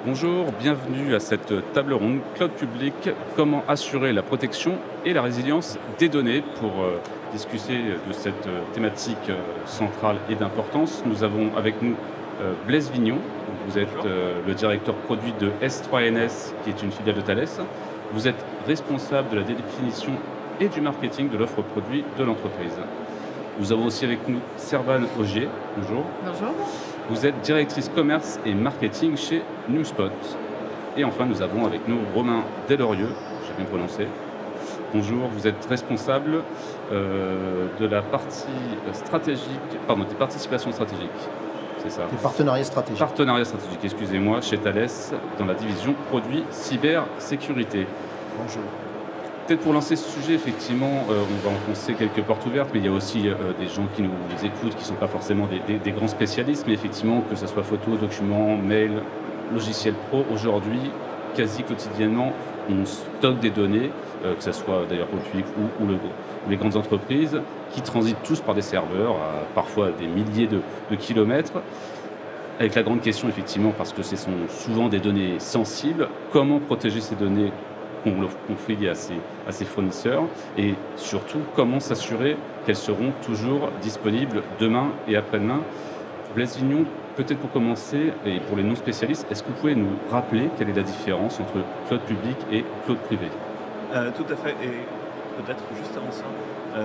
Bonjour, bienvenue à cette table ronde Cloud public, comment assurer la protection et la résilience des données. Pour discuter de cette thématique centrale et d'importance, nous avons avec nous Blaise Vignon. Vous êtes Bonjour. le directeur produit de S3NS, qui est une filiale de Thales. Vous êtes responsable de la définition et du marketing de l'offre produit de l'entreprise. Nous avons aussi avec nous Servane Augier. Bonjour. Bonjour. Vous êtes directrice commerce et marketing chez Newspot. Et enfin, nous avons avec nous Romain Delorieux, j'ai bien prononcé. Bonjour, vous êtes responsable de la partie stratégique, pardon, des participations stratégiques. C'est ça. Des partenariats stratégiques. Partenariat stratégique, excusez-moi, chez Thales, dans la division produits cybersécurité. Bonjour. Peut-être pour lancer ce sujet, effectivement, on va enfoncer quelques portes ouvertes, mais il y a aussi des gens qui nous écoutent, qui ne sont pas forcément des grands spécialistes, mais effectivement, que ce soit photos, documents, mails, logiciels pro, aujourd'hui, quasi quotidiennement, on stocke des données, que ce soit d'ailleurs pour le public ou les grandes entreprises, qui transitent tous par des serveurs, parfois à des milliers de kilomètres. Avec la grande question, effectivement, parce que ce sont souvent des données sensibles, comment protéger ces données qu'on confie à ces fournisseurs, et surtout comment s'assurer qu'elles seront toujours disponibles demain et après-demain. Blaise Vignon, peut-être pour commencer, et pour les non-spécialistes, est-ce que vous pouvez nous rappeler quelle est la différence entre cloud public et cloud privé? Tout à fait, et peut-être juste avant ça,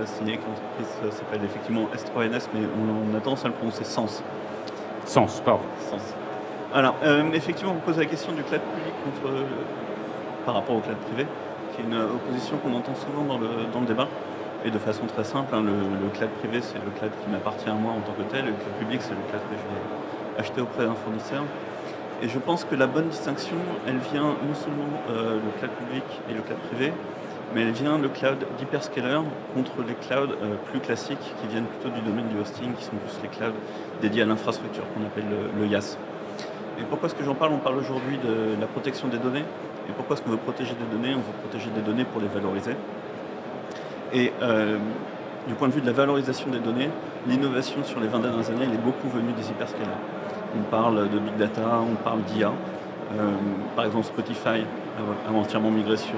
signaler que l'entreprise s'appelle effectivement S3NS, mais on a tendance à le prononcer Sens. Sens, pardon. Sens. Alors, effectivement, vous posez la question du cloud public par rapport au cloud privé, qui est une opposition qu'on entend souvent dans le débat, et de façon très simple, hein, le cloud privé, c'est le cloud qui m'appartient à moi en tant que tel, et le cloud public, c'est le cloud que je vais acheter auprès d'un fournisseur. Et je pense que la bonne distinction, elle vient non seulement le cloud public et le cloud privé, mais elle vient le cloud d'hyperscaler contre les clouds plus classiques qui viennent plutôt du domaine du hosting, qui sont plus les clouds dédiés à l'infrastructure qu'on appelle le IaaS. Et pourquoi est-ce que j'en parle? On parle aujourd'hui de la protection des données. Et pourquoi est-ce qu'on veut protéger des données? On veut protéger des données pour les valoriser. Et du point de vue de la valorisation des données, l'innovation sur les 20 dernières années, elle est beaucoup venue des hyperscalers. On parle de big data, on parle d'IA. Par exemple, Spotify a entièrement migré sur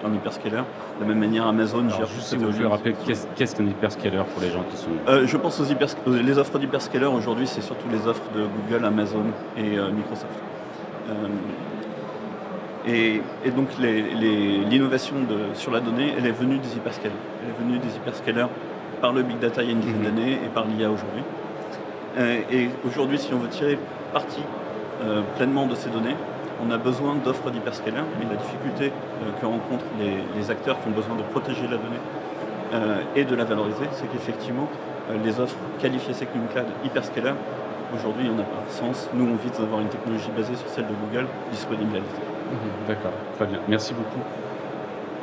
un hyperscaler. De la même manière, Amazon Alors, gère juste toute si cette vous pouvez volume. rappeler qu'est-ce qu'un hyperscaler pour les gens qui sont... Je pense les offres d'hyperscaler aujourd'hui, c'est surtout les offres de Google, Amazon et Microsoft. Et donc l'innovation sur la donnée, elle est venue des hyperscalers. Elle est venue des hyperscalers par le big data il y a une dizaine d'années et par l'IA aujourd'hui. Et aujourd'hui, si on veut tirer parti pleinement de ces données, on a besoin d'offres d'hyperscalers. Mais la difficulté que rencontrent les acteurs qui ont besoin de protéger la donnée et de la valoriser, c'est qu'effectivement, les offres qualifiées Security Cloud hyperscaler, aujourd'hui, il n'y en a pas. Sens, nous, on vise d'avoir une technologie basée sur celle de Google, disponible à l'été. D'accord, très bien, merci beaucoup.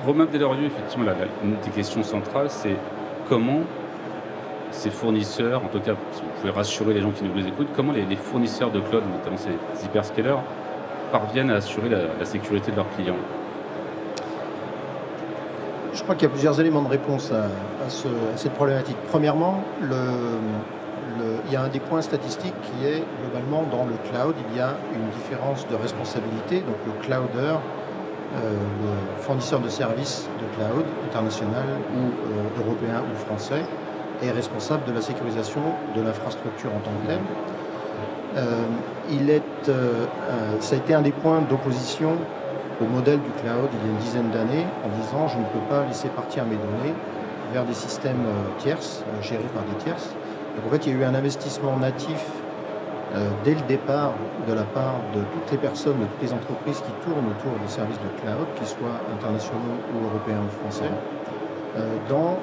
Romain Delorieux, effectivement, une des questions centrales, c'est comment ces fournisseurs, en tout cas, si vous pouvez rassurer les gens qui nous écoutent, comment les fournisseurs de cloud, notamment ces hyperscalers, parviennent à assurer la sécurité de leurs clients? Je crois qu'il y a plusieurs éléments de réponse à cette problématique. Premièrement, il y a un des points statistiques qui est globalement dans le cloud, il y a une différence de responsabilité. Donc le clouder, le fournisseur de services de cloud international ou européen ou français, est responsable de la sécurisation de l'infrastructure en tant que telle. Ça a été un des points d'opposition au modèle du cloud il y a une dizaine d'années, en disant je ne peux pas laisser partir mes données vers des systèmes tierces, gérés par des tierces. Donc en fait, il y a eu un investissement natif dès le départ de la part de toutes les personnes, de toutes les entreprises qui tournent autour des services de cloud, qu'ils soient internationaux ou européens ou français, dans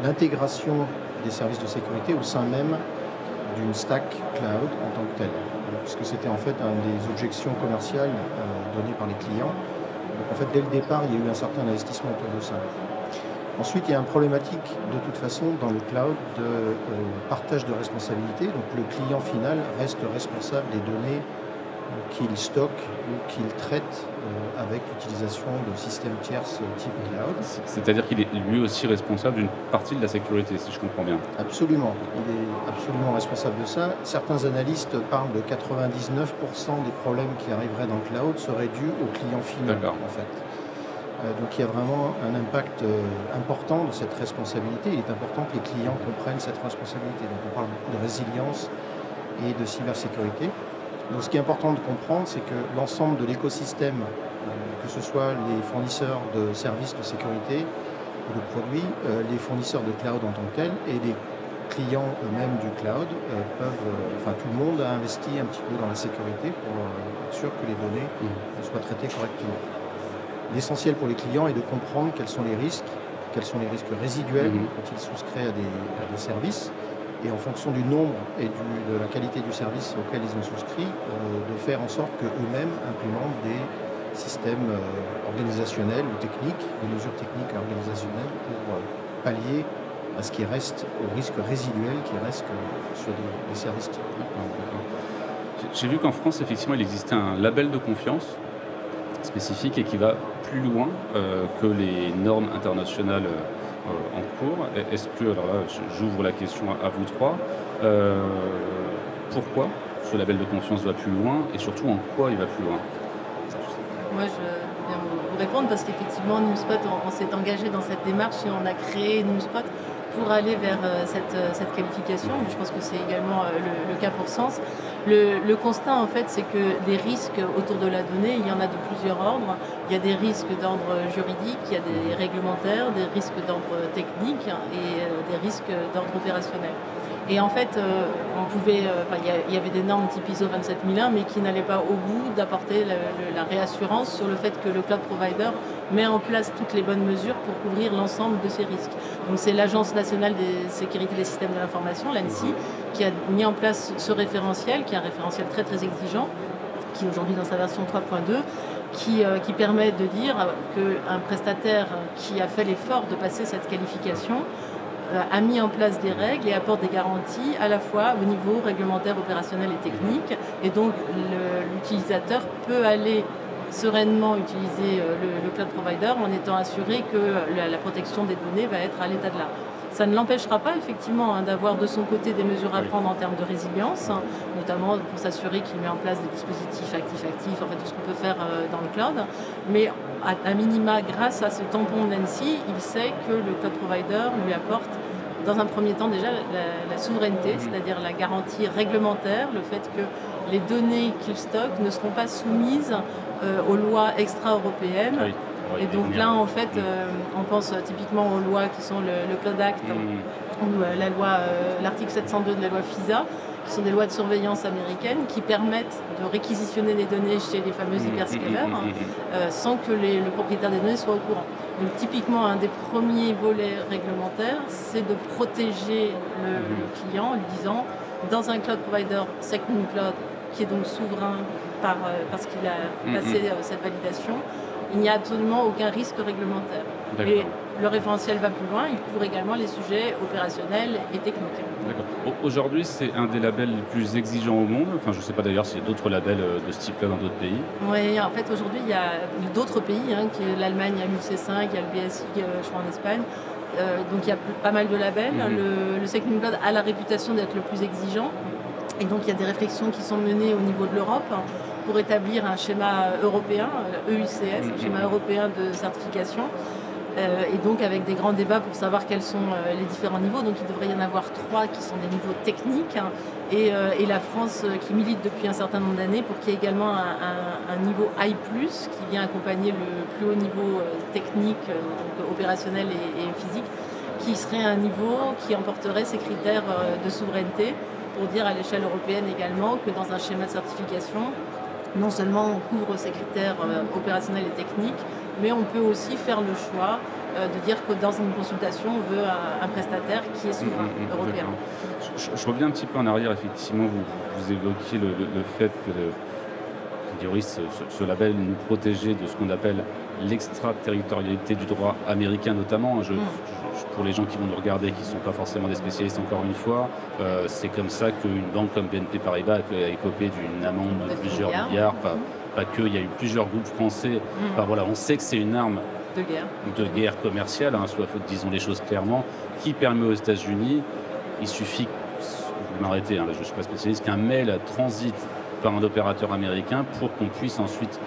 l'intégration des services de sécurité au sein même d'une stack cloud en tant que telle. Puisque c'était en fait une des objections commerciales données par les clients. Donc en fait, dès le départ, il y a eu un certain investissement autour de ça. Ensuite, il y a une problématique de toute façon dans le cloud de partage de responsabilité. Donc le client final reste responsable des données qu'il stocke ou qu'il traite avec l'utilisation de systèmes tierces type cloud. C'est-à-dire qu'il est lui aussi responsable d'une partie de la sécurité, si je comprends bien. Absolument, il est absolument responsable de ça. Certains analystes parlent de 99% des problèmes qui arriveraient dans le cloud seraient dus aux clients finaux, en fait. Donc il y a vraiment un impact important de cette responsabilité. Il est important que les clients comprennent cette responsabilité. Donc on parle beaucoup de résilience et de cybersécurité. Donc ce qui est important de comprendre, c'est que l'ensemble de l'écosystème, que ce soit les fournisseurs de services de sécurité ou de produits, les fournisseurs de cloud en tant que tels et les clients eux-mêmes du cloud tout le monde a investi un petit peu dans la sécurité pour être sûr que les données soient traitées correctement. L'essentiel pour les clients est de comprendre quels sont les risques résiduels quand ils souscrivent à des services, et en fonction du nombre et de la qualité du service auquel ils ont souscrit, de faire en sorte qu'eux-mêmes implémentent des systèmes organisationnels ou techniques, des mesures techniques et organisationnelles pour pallier à ce qui reste, au risque résiduel qui reste sur des services types. J'ai vu qu'en France, effectivement, il existait un label de confiance spécifique et qui va plus loin que les normes internationales en cours. Est-ce que, alors là, j'ouvre la question à vous trois, pourquoi ce label de confiance va plus loin et surtout en quoi il va plus loin? Moi, je vais bien vous répondre parce qu'effectivement, NewSpot, on s'est engagé dans cette démarche et on a créé NewSpot pour aller vers cette qualification. Je pense que c'est également le cas pour Sens. Le constat, en fait, c'est que des risques autour de la donnée, il y en a de plusieurs ordres. Il y a des risques d'ordre juridique, il y a des réglementaires, des risques d'ordre technique et des risques d'ordre opérationnel. Et en fait, il y avait des normes type ISO 27001, mais qui n'allaient pas au bout d'apporter la réassurance sur le fait que le cloud provider met en place toutes les bonnes mesures pour couvrir l'ensemble de ces risques. Donc c'est l'Agence nationale de sécurité des systèmes de l'information, l'ANSSI, qui a mis en place ce référentiel, qui est un référentiel très très exigeant, qui est aujourd'hui dans sa version 3.2, qui permet de dire qu'un prestataire qui a fait l'effort de passer cette qualification a mis en place des règles et apporte des garanties à la fois au niveau réglementaire, opérationnel et technique. Et donc l'utilisateur peut aller sereinement utiliser le cloud provider en étant assuré que la protection des données va être à l'état de l'art. Ça ne l'empêchera pas effectivement d'avoir de son côté des mesures à prendre en termes de résilience, notamment pour s'assurer qu'il met en place des dispositifs actifs, en fait tout ce qu'on peut faire dans le cloud. Mais à minima, grâce à ce tampon d'ANSSI, il sait que le cloud provider lui apporte dans un premier temps déjà la souveraineté, c'est-à-dire la garantie réglementaire, le fait que les données qu'il stocke ne seront pas soumises aux lois extra-européennes. Oui. Et donc là, en fait, on pense typiquement aux lois qui sont le Cloud Act ou l'article 702 de la loi FISA, qui sont des lois de surveillance américaines qui permettent de réquisitionner des données chez les fameux hyperscalers sans que le propriétaire des données soit au courant. Donc typiquement, un des premiers volets réglementaires, c'est de protéger le client en lui disant, dans un cloud provider SecNumCloud, qui est donc souverain parce qu'il a passé cette validation, il n'y a absolument aucun risque réglementaire. Et le référentiel va plus loin, il couvre également les sujets opérationnels et techniques. D'accord. Aujourd'hui, c'est un des labels les plus exigeants au monde. Enfin, je ne sais pas d'ailleurs s'il y a d'autres labels de ce type-là dans d'autres pays. Oui, en fait, aujourd'hui, il y a d'autres pays, qui est l'Allemagne, il y a l'UC5, il y a le BSI, je crois, en Espagne. Donc, il y a pas mal de labels. Le SecNumCloud a la réputation d'être le plus exigeant. Et donc, il y a des réflexions qui sont menées au niveau de l'Europe pour établir un schéma européen, EUCS, un schéma européen de certification, et donc avec des grands débats pour savoir quels sont les différents niveaux. Donc il devrait y en avoir 3 qui sont des niveaux techniques, et la France qui milite depuis un certain nombre d'années pour qu'il y ait également un niveau I+, qui vient accompagner le plus haut niveau technique, donc opérationnel et physique, qui serait un niveau qui emporterait ces critères de souveraineté, pour dire à l'échelle européenne également que dans un schéma de certification, non seulement on couvre ces critères opérationnels et techniques, mais on peut aussi faire le choix de dire que dans une consultation, on veut un prestataire qui est souverain européen. Je reviens un petit peu en arrière, effectivement, vous évoquiez le fait que priori, ce label nous protégeait de ce qu'on appelle l'extraterritorialité du droit américain notamment. Pour les gens qui vont nous regarder, qui ne sont pas forcément des spécialistes encore une fois, c'est comme ça qu'une banque comme BNP Paribas a écopé d'une amende de plusieurs milliards. Pas que, il y a eu plusieurs groupes français. Enfin, voilà, on sait que c'est une arme de guerre commerciale, soit disons les choses clairement, qui permet aux États-Unis, il suffit, vous m'arrêtez, je ne suis pas spécialiste, qu'un mail transite par un opérateur américain pour qu'on puisse ensuite,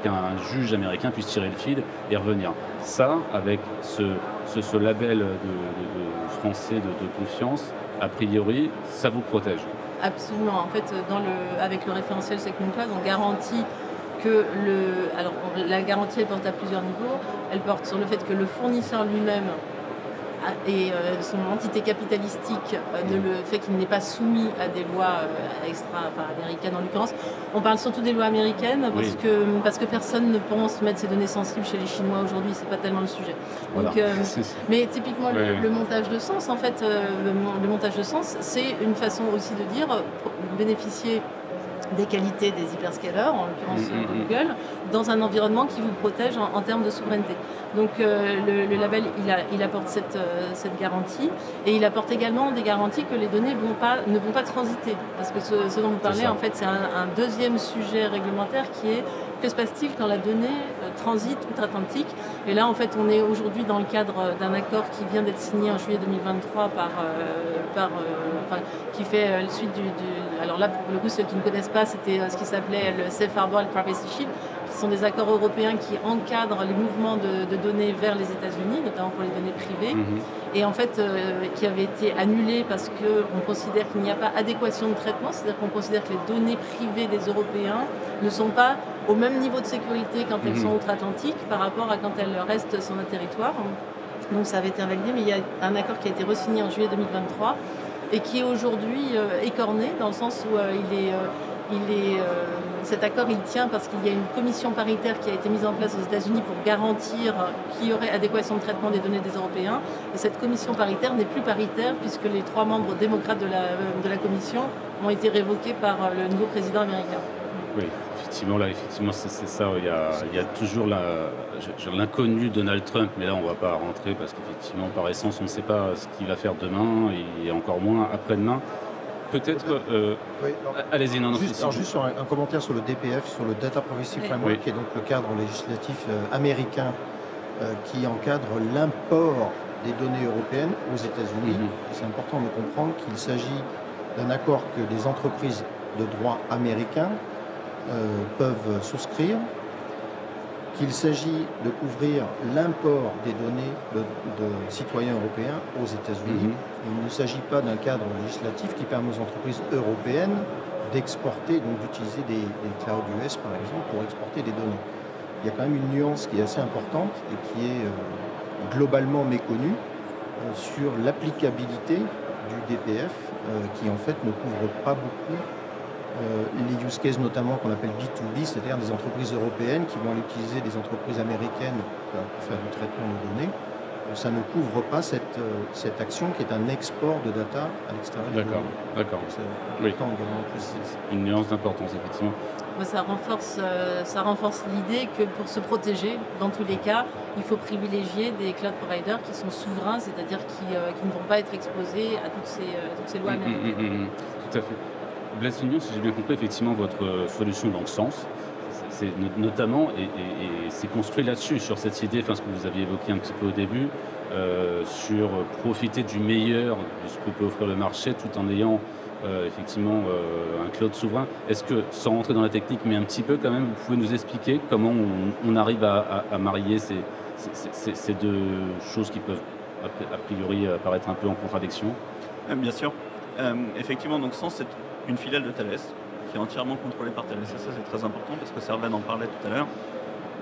qu'un juge américain puisse tirer le fil et revenir. Ça, avec ce label de français de confiance, a priori, ça vous protège. Absolument. En fait, avec le référentiel SecNumCloud, on garantit que la garantie, elle porte à plusieurs niveaux. Elle porte sur le fait que le fournisseur lui-même et son entité capitalistique le fait qu'il n'est pas soumis à des lois américaines en l'occurrence. On parle surtout des lois américaines parce que personne ne pense mettre ses données sensibles chez les Chinois aujourd'hui, c'est pas tellement le sujet. Voilà. Donc, mais typiquement le montage de sens, en fait, le montage de sens, c'est une façon aussi de dire bénéficier des qualités des hyperscalers, en l'occurrence Google, dans un environnement qui vous protège en termes de souveraineté. Donc le label, il apporte cette garantie, et il apporte également des garanties que les données ne vont pas transiter. Parce que ce dont vous parlez, en fait, c'est un deuxième sujet réglementaire qui est: que se passe-t-il quand la donnée transite outre-Atlantique? Et là, en fait, on est aujourd'hui dans le cadre d'un accord qui vient d'être signé en juillet 2023 qui fait suite alors là, pour le coup, ceux qui ne connaissent pas, c'était ce qui s'appelait le Safe Harbor et le Privacy Shield, qui sont des accords européens qui encadrent les mouvements de données vers les États-Unis, notamment pour les données privées, et en fait, qui avait été annulé parce qu'on considère qu'il n'y a pas adéquation de traitement, c'est-à-dire qu'on considère que les données privées des Européens ne sont pas au même niveau de sécurité quand elles sont outre-Atlantique par rapport à quand elles restent sur notre territoire. Donc ça avait été invalidé, mais il y a un accord qui a été re-signé en juillet 2023 et qui est aujourd'hui écorné, dans le sens où cet accord, il tient parce qu'il y a une commission paritaire qui a été mise en place aux États-Unis pour garantir qu'il y aurait adéquation de traitement des données des Européens. Et cette commission paritaire n'est plus paritaire puisque les 3 membres démocrates de la commission ont été révoqués par le nouveau président américain. Oui, effectivement, c'est ça. Il y a toujours l'inconnu Donald Trump, mais là, on ne va pas rentrer parce qu'effectivement, par essence, on ne sait pas ce qu'il va faire demain et encore moins après-demain. Peut-être. Allez-y, non. Juste sur un commentaire sur le DPF, sur le Data Privacy Framework, qui est donc le cadre législatif américain qui encadre l'import des données européennes aux États-Unis. C'est important de comprendre qu'il s'agit d'un accord que des entreprises de droit américain peuvent souscrire, qu'il s'agit de couvrir l'import des données de citoyens européens aux États-Unis. Il ne s'agit pas d'un cadre législatif qui permet aux entreprises européennes d'exporter, donc d'utiliser des clouds US par exemple pour exporter des données. Il y a quand même une nuance qui est assez importante et qui est globalement méconnue sur l'applicabilité du DPF qui en fait ne couvre pas beaucoup les use cases notamment qu'on appelle B2B, c'est-à-dire des entreprises européennes qui vont utiliser des entreprises américaines pour faire du traitement de données. Ça ne couvre pas cette action qui est un export de data à l'extérieur de l'Union. D'accord. C'est important également de préciser. Une nuance d'importance, effectivement. Ça renforce l'idée que pour se protéger, dans tous les cas, il faut privilégier des cloud providers qui sont souverains, c'est-à-dire qui ne vont pas être exposés à toutes ces lois américaines. Tout à fait. Blaise Lignon, si j'ai bien compris, effectivement, votre solution dans le sens, c'est notamment, et c'est construit là-dessus, sur cette idée, ce que vous aviez évoqué un petit peu au début, sur profiter du meilleur de ce que peut offrir le marché, tout en ayant effectivement un cloud souverain. Est-ce que, sans rentrer dans la technique, mais un petit peu quand même, vous pouvez nous expliquer comment on arrive à marier ces deux choses qui peuvent a priori apparaître un peu en contradiction? Bien sûr. Effectivement, donc Sens, c'est une filiale de Thales qui est entièrement contrôlée par Thales. Et ça, c'est très important parce que Servan en parlait tout à l'heure.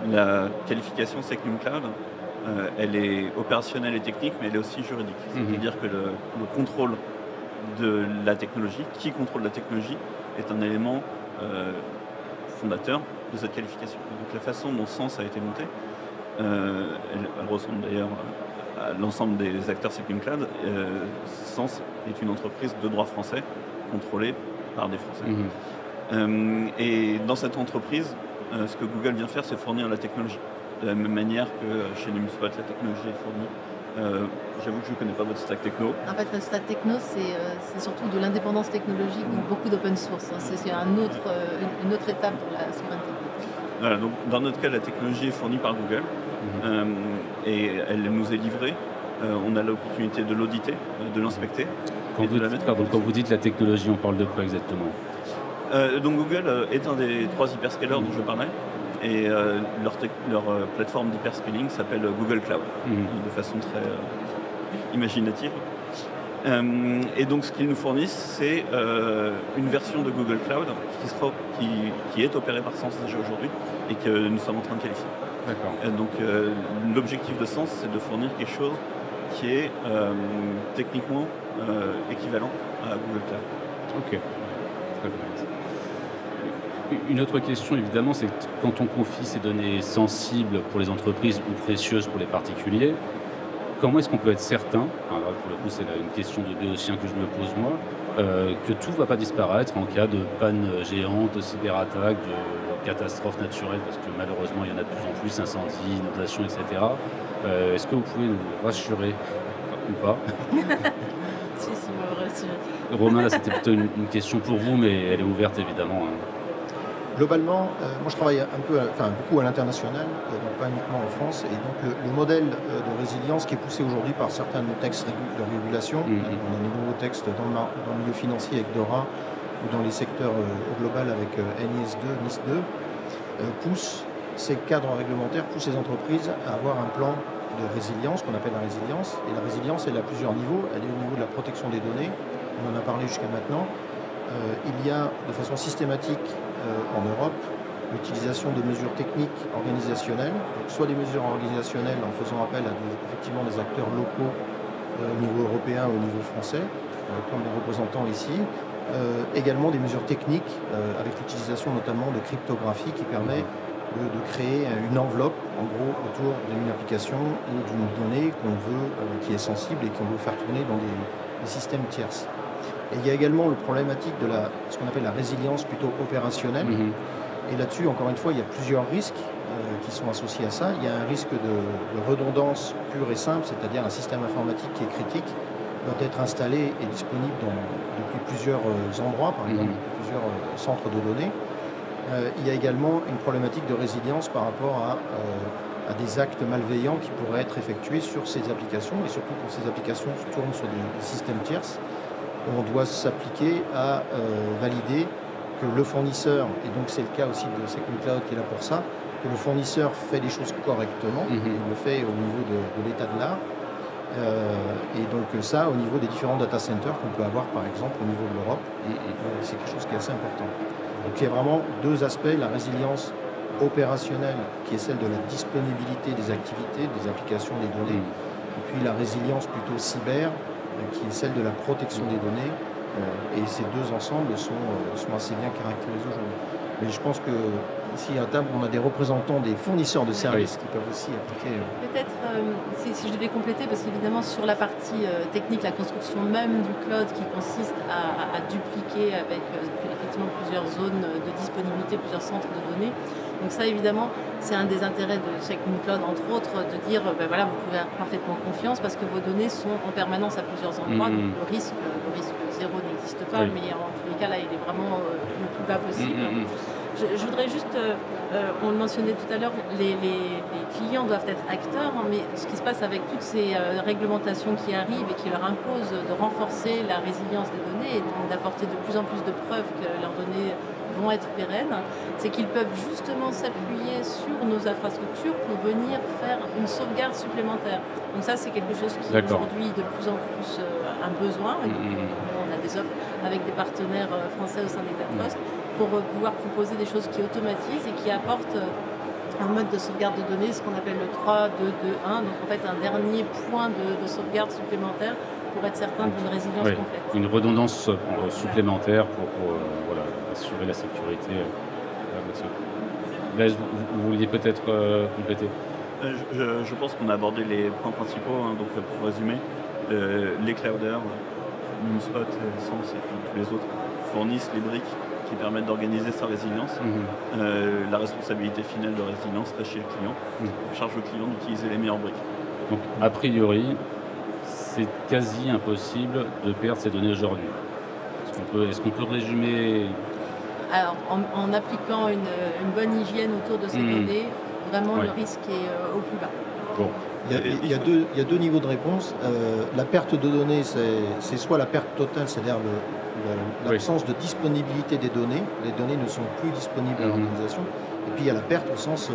La qualification SecNumCloud, elle est opérationnelle et technique, mais elle est aussi juridique. C'est-à-dire que le contrôle de la technologie, qui contrôle la technologie, est un élément fondateur de cette qualification. Et donc la façon dont Sens a été monté, elle ressemble d'ailleurs à l'ensemble des acteurs SecNumCloud. Sens est une entreprise de droit français contrôlée par des Français. Et dans cette entreprise, ce que Google vient faire, c'est fournir la technologie. De la même manière que chez NumSpot, la technologie est fournie. J'avoue que je ne connais pas votre stack techno. En fait, le stack techno, c'est surtout de l'indépendance technologique, donc beaucoup d'open source. C'est une autre étape dans la souveraineté. Voilà, donc dans notre cas, la technologie est fournie par Google et elle nous est livrée. On a l'opportunité de l'auditer, de l'inspecter. Quand vous dites la technologie, on parle de quoi exactement? Donc Google est un des 3 hyperscalers dont je parlais. Et leur plateforme d'hyperscaling s'appelle Google Cloud, de façon très imaginative. Et donc ce qu'ils nous fournissent, c'est une version de Google Cloud qui est opérée par Sens déjà aujourd'hui et que nous sommes en train de qualifier. D'accord. Donc l'objectif de Sens, c'est de fournir quelque chose qui est techniquement équivalent à Google Cloud. Ok, très bien. Une autre question, évidemment, c'est que quand on confie ces données sensibles pour les entreprises ou précieuses pour les particuliers, comment est-ce qu'on peut être certain, enfin, là, pour le coup c'est une question de béotien que je me pose moi, que tout ne va pas disparaître en cas de panne géante, de cyberattaque, de catastrophe naturelle, parce que malheureusement il y en a de plus en plus, incendies, inondations, etc. Est-ce que vous pouvez nous rassurer, ou pas? Si, me rassurer. Romain, là c'était plutôt une question pour vous, mais elle est ouverte évidemment. Globalement, moi je travaille beaucoup à l'international, donc pas uniquement en France, et donc le modèle de résilience qui est poussé aujourd'hui par certains textes de régulation, on a des nouveaux textes dans le milieu financier avec DORA ou dans les secteurs au global avec NIS2, NIS2, pousse ces cadres réglementaires, poussent les entreprises à avoir un plan de résilience qu'on appelle la résilience, et la résilience elle est à plusieurs niveaux, elle est au niveau de la protection des données, on en a parlé jusqu'à maintenant. Il y a de façon systématique en Europe l'utilisation de mesures techniques organisationnelles, donc soit des mesures organisationnelles en faisant appel à effectivement des acteurs locaux au niveau européen, au niveau français, comme les représentants ici, également des mesures techniques avec l'utilisation notamment de cryptographie qui permet de créer une enveloppe en gros autour d'une application ou d'une donnée qu'on veut, qui est sensible et qu'on veut faire tourner dans des systèmes tierces. Et il y a également le problématique de ce qu'on appelle la résilience plutôt opérationnelle. Et là-dessus, encore une fois, il y a plusieurs risques qui sont associés à ça. Il y a un risque de redondance pure et simple, c'est-à-dire un système informatique qui est critique, doit être installé et disponible depuis plusieurs endroits, par exemple, plusieurs centres de données. Il y a également une problématique de résilience par rapport à des actes malveillants qui pourraient être effectués sur ces applications, et surtout quand ces applications tournent sur des systèmes tierces. On doit s'appliquer à valider que le fournisseur, et donc c'est le cas aussi de Second Cloud qui est là pour ça, que le fournisseur fait les choses correctement, il le fait au niveau de l'état de l'art, et donc ça au niveau des différents data centers qu'on peut avoir par exemple au niveau de l'Europe, c'est quelque chose qui est assez important. Donc il y a vraiment 2 aspects, la résilience opérationnelle qui est celle de la disponibilité des activités, des applications, des données, et puis la résilience plutôt cyber, qui est celle de la protection des données, et ces 2 ensembles sont assez bien caractérisés aujourd'hui. Mais je pense que ici à table, on a des représentants des fournisseurs de services qui peuvent aussi appliquer. Peut-être, si je devais compléter, parce qu'évidemment sur la partie technique, la construction même du cloud qui consiste à dupliquer avec effectivement plusieurs zones de disponibilité, plusieurs centres de données. Donc ça évidemment c'est un des intérêts de Second Cloud entre autres, de dire voilà, vous pouvez avoir parfaitement confiance parce que vos données sont en permanence à plusieurs endroits, donc le risque zéro n'existe pas, mais en tous les cas là il est vraiment le plus bas possible. Je voudrais juste, on le mentionnait tout à l'heure, les clients doivent être acteurs, mais ce qui se passe avec toutes ces réglementations qui arrivent et qui leur imposent de renforcer la résilience des données et donc d'apporter de plus en plus de preuves que leurs données vont être pérennes, c'est qu'ils peuvent justement s'appuyer sur nos infrastructures pour venir faire une sauvegarde supplémentaire. Donc ça c'est quelque chose qui est aujourd'hui de plus en plus un besoin, et donc, on a des offres avec des partenaires français au sein des Trust pour pouvoir proposer des choses qui automatisent et qui apportent un mode de sauvegarde de données, ce qu'on appelle le 3-2-2-1, donc en fait un dernier point de sauvegarde supplémentaire pour être certain d'une résilience complète. Une redondance supplémentaire pour assurer la sécurité. Là, vous vouliez peut-être compléter? Je pense qu'on a abordé les points principaux, donc pour résumer, les clouders, NumSpot, Sens et puis tous les autres fournissent les briques qui permettent d'organiser sa résilience. La responsabilité finale de résilience reste chez le client. On charge au client d'utiliser les meilleures briques. Donc, a priori, c'est quasi impossible de perdre ces données aujourd'hui. Est-ce qu'on peut résumer? Alors, en appliquant une bonne hygiène autour de ces données, vraiment le risque est au plus bas. Bon. Il y a deux niveaux de réponse. La perte de données, c'est soit la perte totale, c'est-à-dire l'absence de disponibilité des données. Les données ne sont plus disponibles à l'organisation. Et puis il y a la perte au sens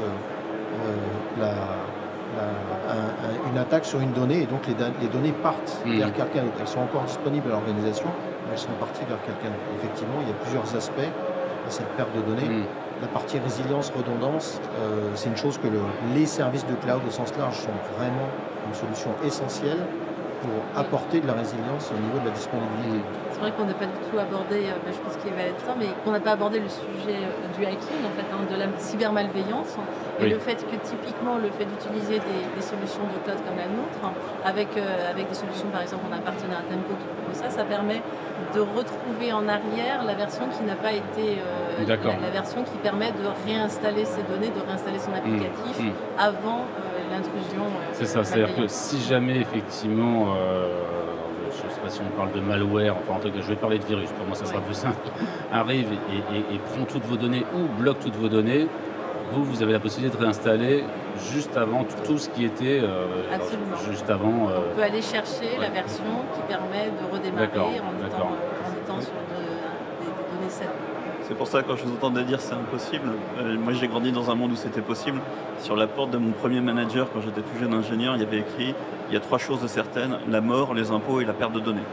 une attaque sur une donnée, et donc les données partent vers quelqu'un d'autre. Elles sont encore disponibles à l'organisation, mais elles sont parties vers quelqu'un d'autre. Effectivement, il y a plusieurs aspects à cette perte de données. La partie résilience, redondance, c'est une chose que les services de cloud au sens large sont vraiment une solution essentielle pour apporter de la résilience au niveau de la disponibilité. C'est vrai qu'on n'a pas du tout abordé, je pense qu'il va être ça, mais qu'on n'a pas abordé le sujet du hacking, en fait, de la cybermalveillance. Et le fait que typiquement, le fait d'utiliser des solutions de cloud comme la nôtre, avec des solutions, par exemple, on a un partenaire Tempo qui propose ça, ça permet de retrouver en arrière la version qui n'a pas été, la version qui permet de réinstaller ses données, de réinstaller son applicatif avant l'intrusion. C'est ça, c'est-à-dire que si jamais effectivement, je ne sais pas si on parle de malware, enfin en tout cas je vais parler de virus, pour moi ça sera plus simple, arrive et prend toutes vos données ou bloque toutes vos données, vous avez la possibilité de réinstaller juste avant tout ce qui était juste avant. On peut aller chercher la version qui permet de redémarrer en étant sur des données saines. C'est pour ça que quand je vous entendais dire c'est impossible, moi j'ai grandi dans un monde où c'était possible. Sur la porte de mon premier manager, quand j'étais tout jeune ingénieur, il y avait écrit il y a 3 choses certaines, la mort, les impôts et la perte de données.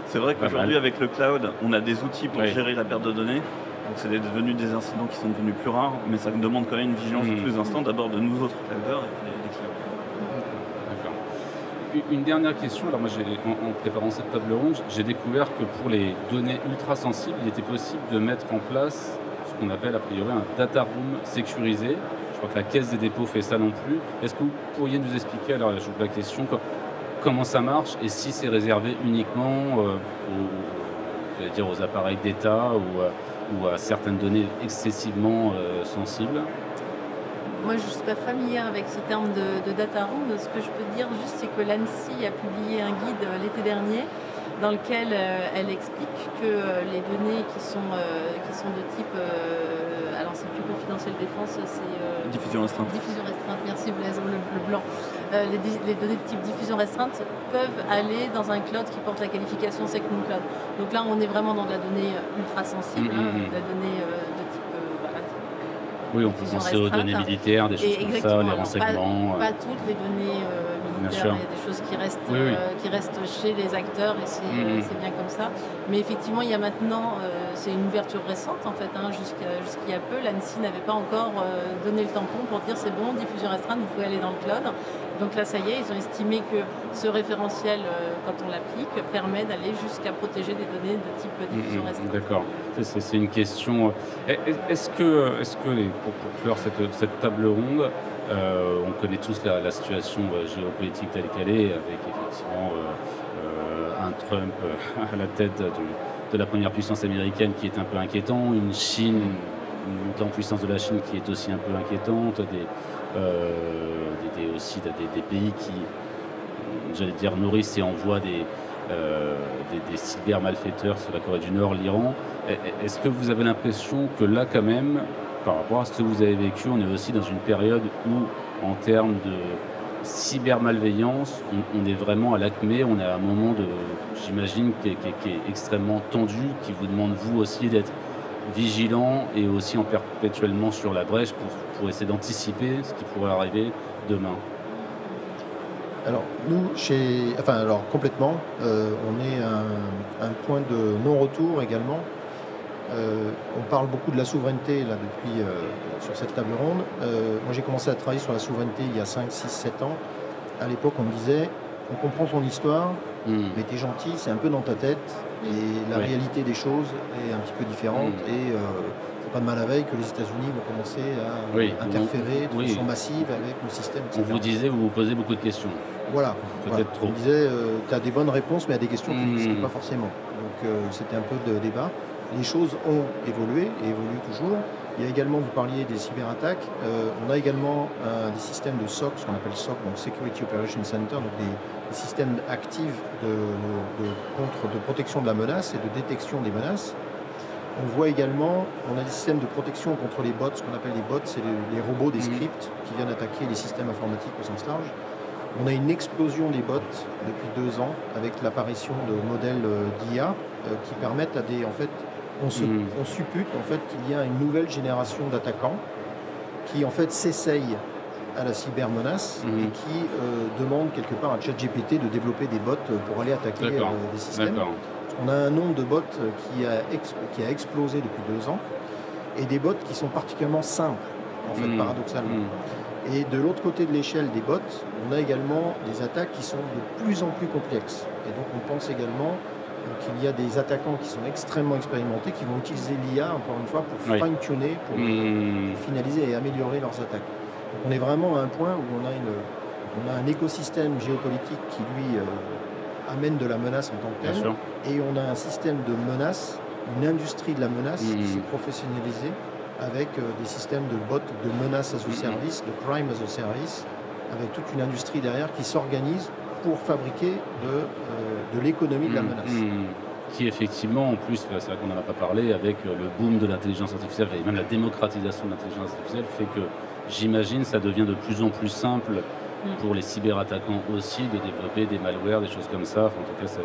C'est vrai qu'aujourd'hui avec le cloud, on a des outils pour gérer la perte de données. Donc c'est devenu des incidents qui sont devenus plus rares, mais ça demande quand même une vigilance plus instante, d'abord de nous autres clouders et puis des clients. D'accord. Une dernière question. Alors moi, en préparant cette table ronde, j'ai découvert que pour les données ultra sensibles, il était possible de mettre en place ce qu'on appelle a priori un data room sécurisé. Je crois que la Caisse des dépôts fait ça non plus. Est-ce que vous pourriez nous expliquer, alors je vous pose la question, comment ça marche et si c'est réservé uniquement aux appareils d'État ou à certaines données excessivement sensibles? Moi, je ne suis pas familière avec ce terme de data room. Ce que je peux dire juste, c'est que l'ANSSI a publié un guide l'été dernier dans lequel elle explique que les données qui sont de type... alors, c'est plus confidentiel défense, c'est... diffusion restreinte. Diffusion restreinte, merci Blaise, le blanc. Les données de type diffusion restreinte peuvent aller dans un cloud qui porte la qualification Second Cloud. Donc là, on est vraiment dans de la donnée ultra sensible, de la donnée de type... oui, on peut penser aux données militaires, des choses comme ça, les renseignements. Pas toutes les données militaires, il y a des choses qui restent chez les acteurs et c'est bien comme ça. Mais effectivement, il y a maintenant, c'est une ouverture récente en fait, jusqu'il y a peu, l'ANSSI n'avait pas encore donné le tampon pour dire c'est bon, diffusion restreinte, vous pouvez aller dans le cloud. Donc là, ça y est, ils ont estimé que ce référentiel, quand on l'applique, permet d'aller jusqu'à protéger des données de type diffusion restreinte. D'accord. C'est une question. Est-ce que pour clore cette table ronde, on connaît tous la situation géopolitique telle qu'elle est, avec effectivement un Trump à la tête de la première puissance américaine qui est un peu inquiétant, une Chine, une montée en puissance de la Chine qui est aussi un peu inquiétante, aussi des pays qui, j'allais dire, nourrissent et envoient des cyber-malfaiteurs sur la Corée du Nord, l'Iran. Est-ce que vous avez l'impression que là, quand même, par rapport à ce que vous avez vécu, on est aussi dans une période où, en termes de cyber-malveillance, on est vraiment à l'acmé, on est à un moment, j'imagine, qui est extrêmement tendu, qui vous demande, vous aussi, d'être vigilant et aussi en perpétuellement sur la brèche pour essayer d'anticiper ce qui pourrait arriver demain. Alors, nous, complètement, on est à un point de non-retour également. On parle beaucoup de la souveraineté là, depuis sur cette table ronde. Moi, j'ai commencé à travailler sur la souveraineté il y a 5, 6, 7 ans. À l'époque, on me disait, on comprend ton histoire, mais t'es gentil, c'est un peu dans ta tête, et la réalité des choses est un petit peu différente, et c'est pas de mal à veille que les États-Unis vont commencer à interférer de façon massive avec le système, etc. On vous disait, vous vous posez beaucoup de questions. Voilà. Peut-être trop. On disait, tu as des bonnes réponses, mais à des questions qui n'existent pas forcément. Donc c'était un peu de débat. les choses ont évolué et évoluent toujours. Il y a également, vous parliez des cyberattaques, on a également des systèmes de SOC, ce qu'on appelle SOC, donc Security Operations Center, donc des systèmes actifs de protection de la menace et de détection des menaces. On voit également, on a des systèmes de protection contre les bots, ce qu'on appelle les bots, c'est les robots, des scripts qui viennent attaquer les systèmes informatiques au sens large. On a une explosion des bots depuis 2 ans avec l'apparition de modèles d'IA qui permettent à des... En fait, on suppute en fait, qu'il y a une nouvelle génération d'attaquants qui en fait s'essayent à la cybermenace et qui demandent quelque part à ChatGPT de développer des bots pour aller attaquer des systèmes. On a un nombre de bots qui a explosé depuis 2 ans et des bots qui sont particulièrement simples, en fait, paradoxalement. Et de l'autre côté de l'échelle des bots, on a également des attaques qui sont de plus en plus complexes. Et donc on pense également qu'il y a des attaquants qui sont extrêmement expérimentés, qui vont utiliser l'IA, encore une fois, pour fine-tuner, pour finaliser et améliorer leurs attaques. Donc on est vraiment à un point où on a un écosystème géopolitique qui, lui, amène de la menace en tant que telle. Et on a un système de menace, une industrie de la menace qui s'est professionnalisée avec des systèmes de bots, de menaces as a service, de crime as a service, avec toute une industrie derrière qui s'organise pour fabriquer de l'économie de la menace. Qui effectivement, en plus, c'est vrai qu'on n'en a pas parlé, avec le boom de l'intelligence artificielle et même la démocratisation de l'intelligence artificielle, fait que j'imagine ça devient de plus en plus simple pour les cyberattaquants aussi de développer des malwares, des choses comme ça. Enfin, en tout cas, ça...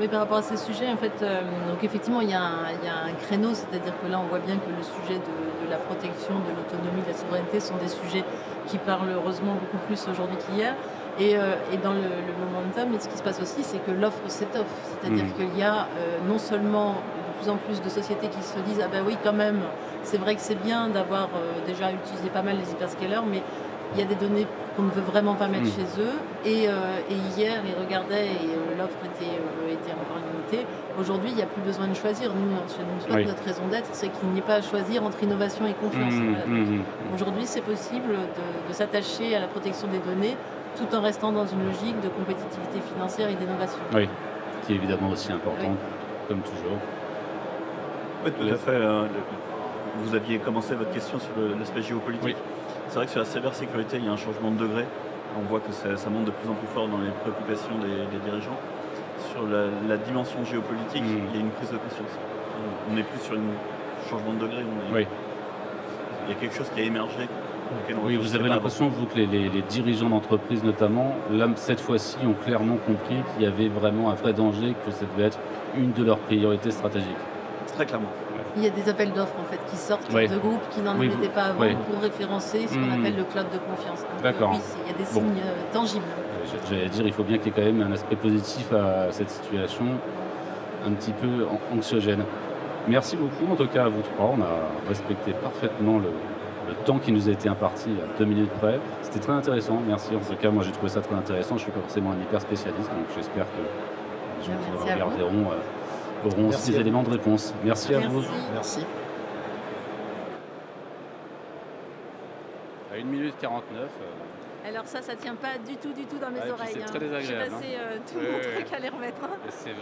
Oui, par rapport à ces sujets, en fait, donc effectivement, il y a un créneau, c'est-à-dire que là, on voit bien que le sujet de la protection, de l'autonomie, de la souveraineté sont des sujets qui parlent heureusement beaucoup plus aujourd'hui qu'hier. Et dans le momentum, ce qui se passe aussi, c'est que l'offre s'étoffe. C'est-à-dire qu'il y a non seulement de plus en plus de sociétés qui se disent « Ah ben oui, quand même, c'est vrai que c'est bien d'avoir déjà utilisé pas mal les hyperscalers, mais il y a des données qu'on ne veut vraiment pas mettre chez eux. » Et hier, ils regardaient et l'offre était encore limitée. Aujourd'hui, il n'y a plus besoin de choisir. Nous, chez NewsPlot, notre raison d'être, c'est qu'il n'y ait pas à choisir entre innovation et confiance. Aujourd'hui, c'est possible de s'attacher à la protection des données tout en restant dans une logique de compétitivité financière et d'innovation. Oui, qui est évidemment aussi importante, comme toujours. Oui, tout à fait. Vous aviez commencé votre question sur l'aspect géopolitique. C'est vrai que sur la cybersécurité, il y a un changement de degré. On voit que ça monte de plus en plus fort dans les préoccupations des dirigeants. Sur la dimension géopolitique, il y a une prise de conscience. On n'est plus sur un changement de degré. Il y a quelque chose qui a émergé. Oui, vous avez l'impression, vous, que les dirigeants d'entreprise, notamment, là, cette fois-ci, ont clairement compris qu'il y avait vraiment un vrai danger, que ça devait être une de leurs priorités stratégiques. Très clairement. Il y a des appels d'offres en fait qui sortent de groupes qui n'en étaient pas avant pour référencer ce qu'on appelle le cloud de confiance. Donc, oui, il y a des signes tangibles. J'allais dire, il faut bien qu'il y ait quand même un aspect positif à cette situation un petit peu anxiogène. Merci beaucoup, en tout cas à vous trois. On a respecté parfaitement le temps qui nous a été imparti à 2 minutes près. C'était très intéressant, merci. En tout cas, moi j'ai trouvé ça très intéressant. Je suis pas forcément un hyper spécialiste, donc j'espère que les gens qui le regarderont auront aussi des éléments de réponse. Merci à vous. Merci. À 1 minute 49. Alors ça tient pas du tout dans mes oreilles. C'est très désagréable. J'ai passé tout mon truc à les remettre. C'est vrai.